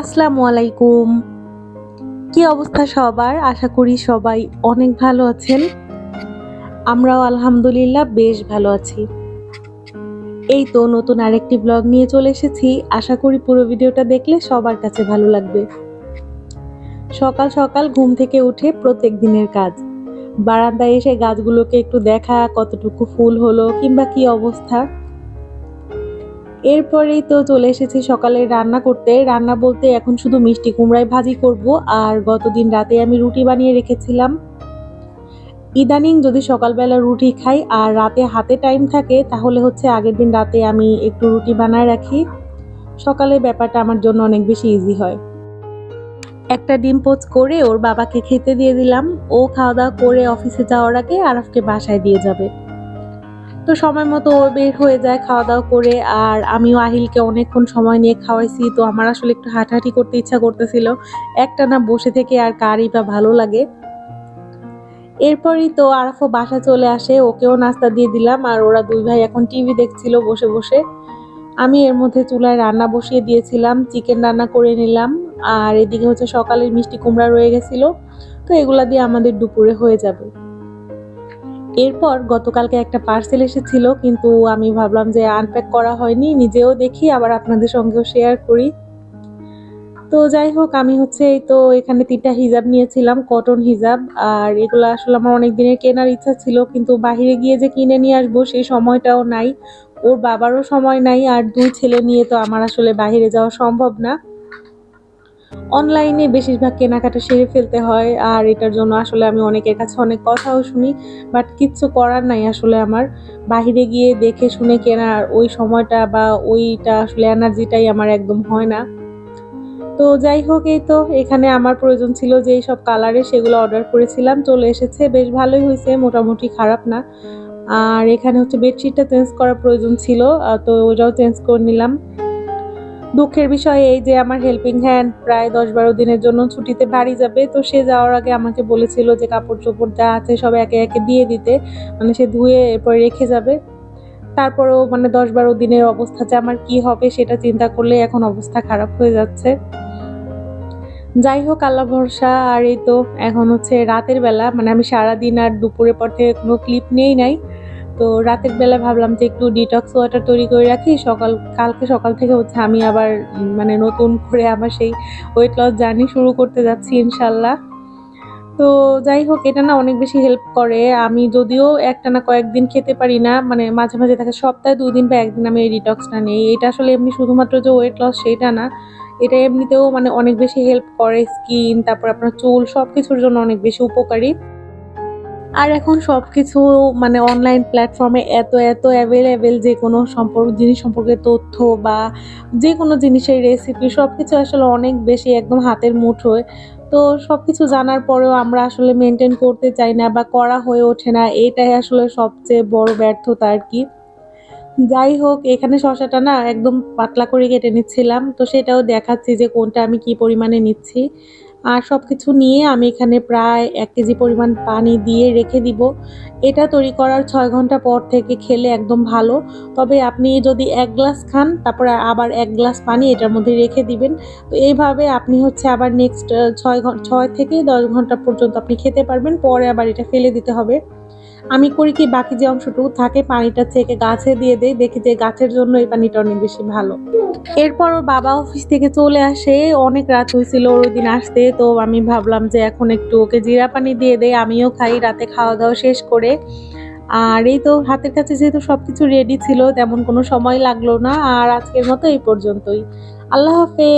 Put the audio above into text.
আসসালামু আলাইকুম। কি অবস্থা সবার? আশা করি সবাই অনেক ভালো আছেন। আমরাও আলহামদুলিল্লাহ বেশ ভালো আছি। এই তো নতুন আরেকটি ব্লগ নিয়ে চলে এসেছি। আশা করি পুরো ভিডিওটা দেখলে সবার কাছে ভালো লাগবে। সকাল সকাল ঘুম থেকে উঠে প্রত্যেক দিনের কাজ। বারান্দায় এসে গাছগুলোকে একটু দেখা, কতটুকু ফুল হলো কিংবা কি অবস্থা। এরপরেই তো চলে এসেছি সকালে রান্না করতে। রান্না বলতে এখন শুধু মিষ্টি কুমড়ায় ভাজি করব, আর গতদিন রাতে আমি রুটি বানিয়ে রেখেছিলাম। ইদানিং যদি সকালবেলা রুটি খাই আর রাতে হাতে টাইম থাকে, তাহলে হচ্ছে আগের দিন রাতে আমি একটু রুটি বানায় রাখি। সকালে ব্যাপারটা আমার জন্য অনেক বেশি ইজি হয়। একটা ডিম পোচ করে ওর বাবাকে খেতে দিয়ে দিলাম। ও খাওয়া দাওয়া করে অফিসে যাওয়ার আগে আরাফকে বাসায় দিয়ে যাবে। তো সময় মতো ও বের হয়ে যায় খাওয়া দাওয়া করে, আর আমিও আহিলকে অনেকক্ষণ সময় নিয়ে খাওয়াইছি। তো আমার আসলে একটু হাঁটাহাঁটি করতে ইচ্ছা করতেছিল। একটানা বসে থেকে আর কারই বা ভালো লাগে। এরপরই তো আরাফও বাসা চলে আসে, ওকেও নাস্তা দিয়ে দিলাম, আর ওরা দুই ভাই এখন টিভি দেখছিল বসে বসে। আমি এর মধ্যে চুলায় রান্না বসিয়ে দিয়েছিলাম, চিকেন রান্না করে নিলাম। আর এদিকে হচ্ছে সকালের মিষ্টি কুমড়া রয়ে গেছিল, তো এগুলা দিয়ে আমাদের দুপুরে হয়ে যাবে। এরপর গতকালকে একটা পার্সেল এসেছিল, কিন্তু আমি ভাবলাম যে আনপ্যাক করা হয়নি, নিজেও দেখি আবার আপনাদের সঙ্গেও শেয়ার করি। তো যাই হোক, আমি হচ্ছে এই তো এখানে 3টা হিজাব নিয়েছিলাম, কটন হিজাব। আর এগুলো আসলে আমার অনেক দিনের কেনার ইচ্ছা ছিল, কিন্তু বাহিরে গিয়ে যে কিনে নিয়ে আসবো সেই সময়টাও নাই, ওর বাবারও সময় নাই, আর 2 ছেলে নিয়ে তো আমার আসলে বাহিরে যাওয়া সম্ভব না। অনলাইনে বেশিরভাগ কেনাকাটা সেরে ফেলতে হয়, আর এটার জন্য আসলে আমি অনেকের কাছে অনেক কথাও শুনি, বাট কিচ্ছু করার নাই। আসলে আমার বাহিরে গিয়ে দেখে শুনে কেনার ওই সময়টা বা ওইটা আসলে এনার্জিটাই আমার একদম হয় না। তো যাই হোক, এই তো এখানে আমার প্রয়োজন ছিল যে এইসব কালারের, সেগুলো অর্ডার করেছিলাম, চলে এসেছে, বেশ ভালোই হয়েছে, মোটামুটি খারাপ না। আর এখানে হচ্ছে বেডশিটটা চেঞ্জ করার প্রয়োজন ছিল, তো ওটাও চেঞ্জ করে নিলাম। দুঃখের বিষয় এই যে আমার হেল্পিং হ্যান্ড প্রায় 10-12 দিনের জন্য ছুটিতে বাড়ি যাবে। তো সে যাওয়ার আগে আমাকে বলেছিল যে কাপড় চোপড় যা আছে সব একে একে দিয়ে দিতে, মানে সে ধুয়ে এরপরে রেখে যাবে। তারপরেও মানে 10-12 দিনের অবস্থা যে আমার কি হবে সেটা চিন্তা করলে এখন অবস্থা খারাপ হয়ে যাচ্ছে। যাই হোক, আল্লাহ ভরসা। আর এই তো এখন হচ্ছে রাতের বেলা, মানে আমি সারাদিন আর দুপুরের পর থেকে কোনো ক্লিপ নেই নাই। তো রাতের বেলা ভাবলাম যে একটু ডিটক্স ওয়াটার তৈরি করে রাখি, কালকে সকাল থেকে হচ্ছে আমি আবার মানে নতুন করে আবার সেই ওয়েট লস জার্নি শুরু করতে যাচ্ছি ইনশাল্লাহ। তো যাই হোক, এটা না অনেক বেশি হেল্প করে। আমি যদিও একটানা কয়েকদিন খেতে পারি না, মানে মাঝে মাঝে থাকে সপ্তাহে 2 দিন বা 1 দিন আমি এই ডিটক্সটা নেই। এটা আসলে এমনি শুধুমাত্র যে ওয়েট লস সেইটা না, এটা এমনিতেও মানে অনেক বেশি হেল্প করে স্কিন, তারপর আপনার চুল, সবকিছুর জন্য অনেক বেশি উপকারী। আর এখন সবকিছু মানে অনলাইন প্ল্যাটফর্মে এত এত অ্যাভেলেবেল, যে কোনো জিনিস সম্পর্কে তথ্য বা যে কোনো জিনিসের রেসিপি সবকিছু আসলে অনেক বেশি একদম হাতের মুঠোয়। তো সবকিছু জানার পরেও আমরা আসলে মেনটেন করতে চাই না বা করা হয়ে ওঠে না, এটাই আসলে সবচেয়ে বড় ব্যর্থতা আর কি। যাই হোক, এখানে শসাটা না একদম পাতলা করে কেটে নিচ্ছিলাম, তো সেটাও দেখাচ্ছি যে কোনটা আমি কি পরিমাণে নিচ্ছি। আর সবকিছু নিয়ে আমি এখানে প্রায় 1 কেজি পরিমাণ পানি দিয়ে রেখে দিব। এটা তৈরি করার 6 ঘন্টা পর থেকে খেলে একদম ভালো। তবে আপনি যদি 1 গ্লাস খান, তারপরে আবার 1 গ্লাস পানি এটার মধ্যে রেখে দিবেন। তো এইভাবে আপনি হচ্ছে আবার নেক্সট 6 থেকে 10 ঘন্টা পর্যন্ত আপনি খেতে পারবেন। পরে আবার এটা ফেলে দিতে হবে। আমি করি কি, বাকি যে অংশটুকু থাকে পানিটা ছেঁকে গাছে দিয়ে দেই, দেখি যে গাছের জন্য এই পানিটা অনেক বেশি ভালো। এরপর ওর বাবা অফিস থেকে চলে আসে, অনেক রাত হয়েছিল ওর ওইদিন আসতে। তো আমি ভাবলাম যে এখন একটু ওকে জিরা পানি দিয়ে দেই, আমিও খাই রাতে খাওয়া দাওয়া শেষ করে। আর এই তো হাতের কাছে যেহেতু সবকিছু রেডি ছিল, তেমন কোনো সময় লাগলো না। আর আজকের মতো এই পর্যন্তই। আল্লাহ হাফেজ।